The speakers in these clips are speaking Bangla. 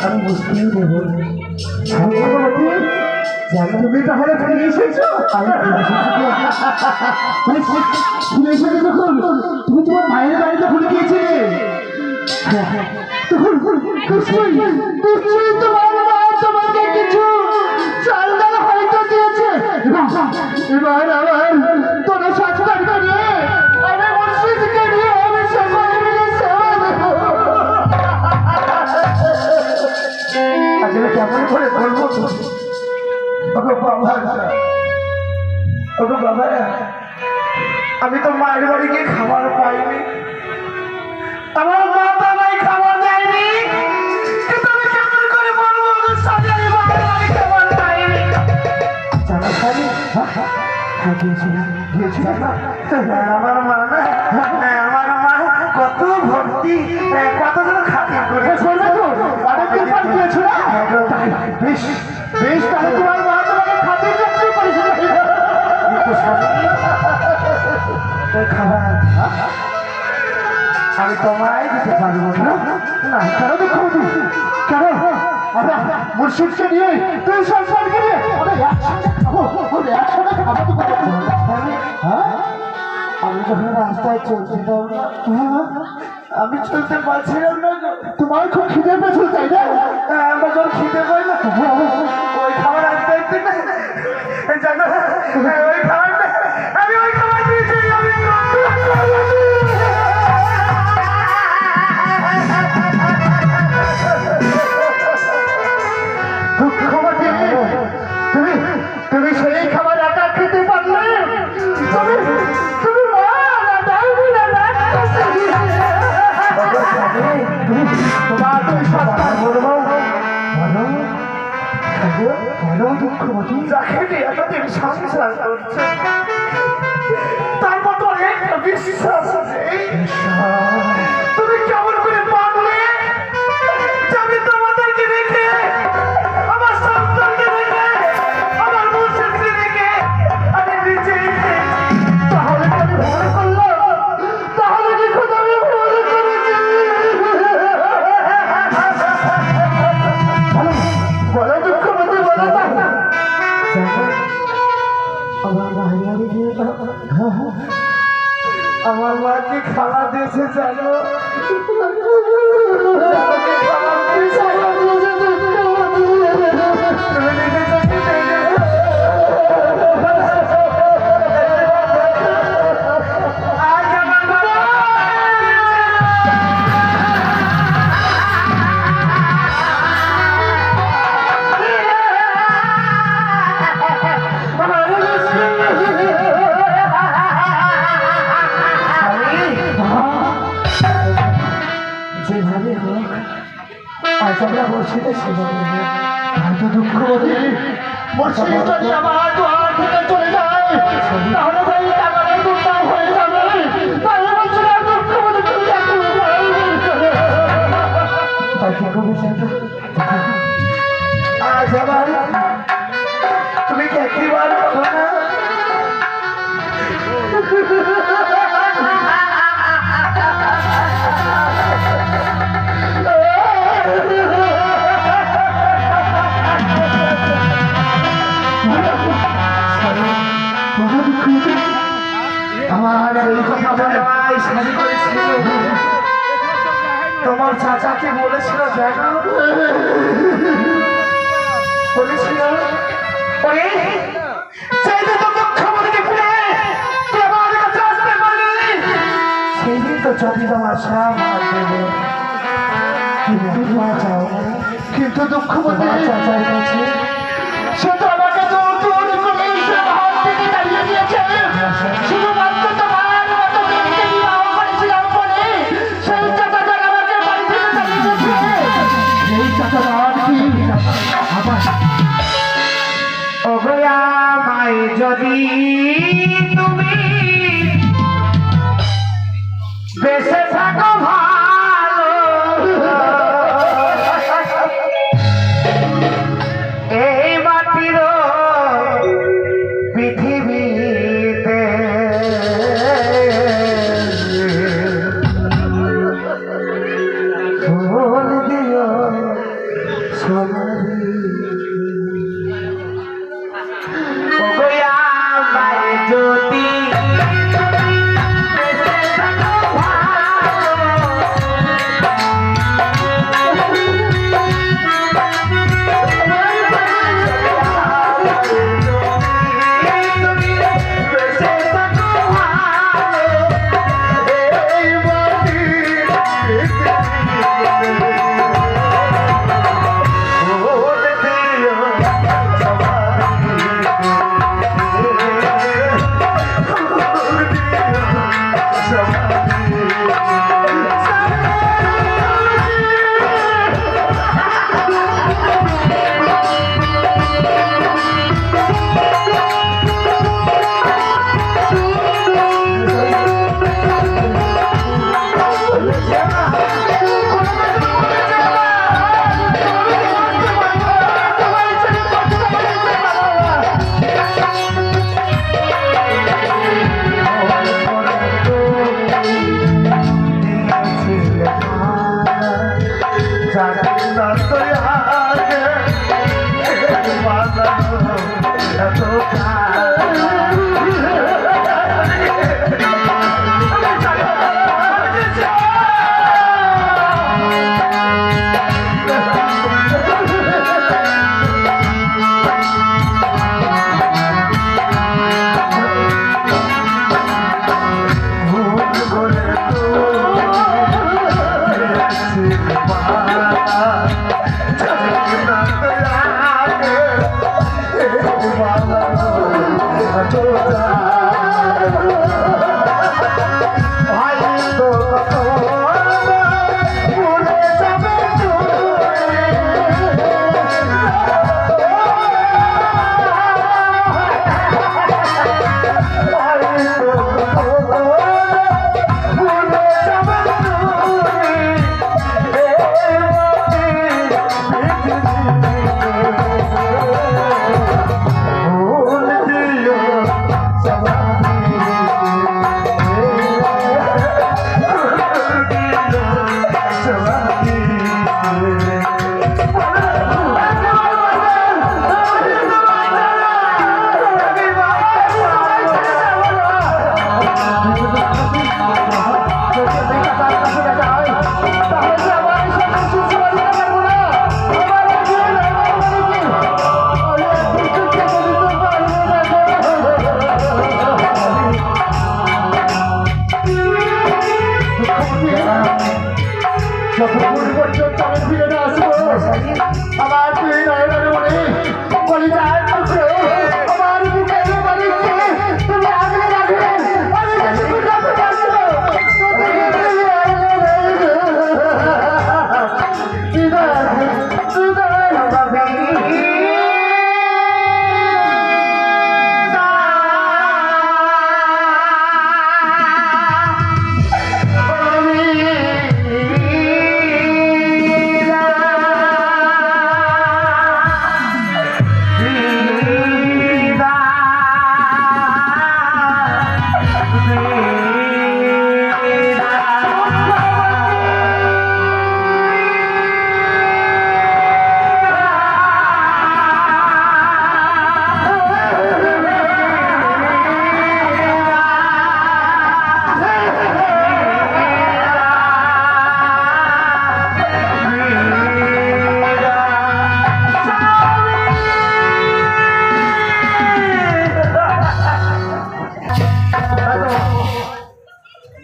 আমি বুঝতেই দেবো। তুমি তাহলে ফিরে এসেছো? ফিরে এসেছো যখন তুমি তোমার মায়ের বাড়িতে ভুলে গিয়েছিলে। নিশ্চয়ই তোমার মা তোমাকে কিছু চাল ডাল হয়তো দিয়েছে। এবার আবার তোর সংস্কার করে আমি মসজিদকে নিয়ে আমি সকলে মিলে সেবা দেবো। আসলে কেমন করে বলবো? বাবা, আমি তো মায়ের বাড়ি গিয়ে খাবার পাইনি, আমার মা তো আমায় খাবার দেয়নি, কিন্তু আমি কেমন করে বলবো সাজারি মায়ের বাড়ি খাবার পাইনি? আমার মা না, আমার মা কত ভক্তি, কতজন খাতির করে বেশ বেশ, তাহলে তোমার মা তোমাকে খাতির যত্ন করেছিল। খাবার আমি তোমায় দিতে পারবো না। কেন দুঃখবতী, কেন? মুর্শিদকে নিয়ে তুই সংসারকে নিয়ে একসাথে খাবো, একসাথে খাবো। আমি যখন রাস্তায় চলছিলাম আমি চলতে পারছিলাম না। তোমার খুব খিদে পেয়েছিল তাই না? আমার যখন খিদে পাই না ওই খাবার আসতে আসতে জানো ওই খাবার আমি ওই খাবার দিয়েছি। আমি দুঃখবতী, তুমি সেই খাবার একা খেতে পারলে? তুমি দুঃখবতী যাকে এতদিন সংসার করছে তার মতো একটা বিশ্বাস আছে। তুমি কেমন করে পারলে যে আমি তোমাদেরকে রেখে, আমার সন্তানকে রেখে, আমার মুর্শিদকে রেখে আমি নিজেই তাহলে কি আমি ভুল করলাম? তাহলে কি খোদা আমি ভুল করেছি? বলো দুঃখবতী, বলো না। আমার মাকে খাওয়া দিয়েছে জানো? যেভাবে হোক আজ আমরা মসজিদে সেবা করবো। হয়তো দুঃখবতী মসজিদ যদি আমার দুয়ার থেকে চলে যায় তাহলে ভাই টাকাটা দুর্দাম হয়ে যাবে। তাই বলছিলাম দুঃখবতী তুমি তাই কি করবে আজ আবার তুমি কি একবার বলো না? তোমার চাচাকে বলেছিল জানো? বলেছিল সেদিন তো যদি তোমার কিন্তু দুঃখবতী চাচার কাছে সে তো আমাকে দৌড় করে হাত থেকে দাঁড়িয়ে দিয়েছে। শুধুমাত্র তোমার মতো মেয়েকে বিবাহ করেছিলাম বলে সেই চাচাটা আমাকে বাড়ি থেকে দাঁড়িয়ে দিয়েছে। সেই চাচাটা কি আবার আমায় যদি তুমি বেঁচে থাকো ভালো, এই মাটির পৃথিবীতে ফুল দিও জানি না তুই আগে বানানো এত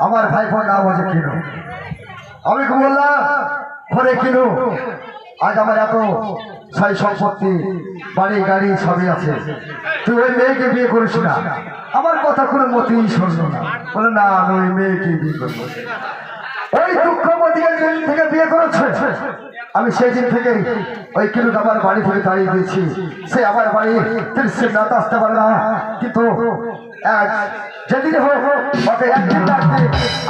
আমার ভাই বোন নাম হচ্ছে কিনু। আমি বললাম ঘরে কিনু, আজ আমার এত ছয় সম্পত্তি বাড়ি গাড়ি সবই আছে, তুই ওই মেয়েকে বিয়ে করিস না। আমার কথা কোনো মতেই শুনলো না, বলে না আমি ওই মেয়েকে বিয়ে করবো। ওই দুঃখমতি থেকে বিয়ে করেছে, আমি সেই দিন থেকে ওই কিনুকে আমার বাড়ি থেকে দাঁড়িয়ে দিয়েছি। সে আমার বাড়ি সে না আসতে পারে না, কিন্তু যেদিন হোক ওকে একদিন ডাকতে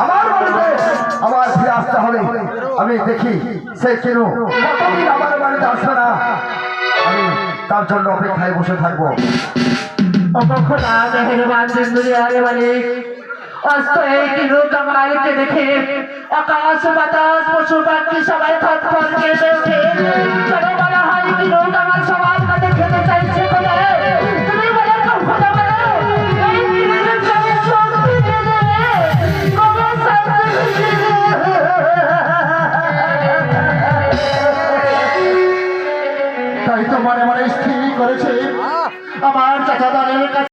আমার বাড়িতে আমার ফিরে আসতে হবে। আমি দেখি সে কিনু কতদিন আমার বাড়িতে আসবে না, আমি তার জন্য অপেক্ষায় বসে থাকবো। দেখে আকাশ বাতাস পশু পাখি সবাই থরথর কেঁপে ওঠে। বলা হয় কিনু আমার সবার কাছে খেতে চাইছে বলে তুমি বলে কথা বলো এই কিনুর কাছে শক্তি দেবে কবে শান্তি তাই তো মনে মনে স্থির করেছে আমার চাচা দানের কাছে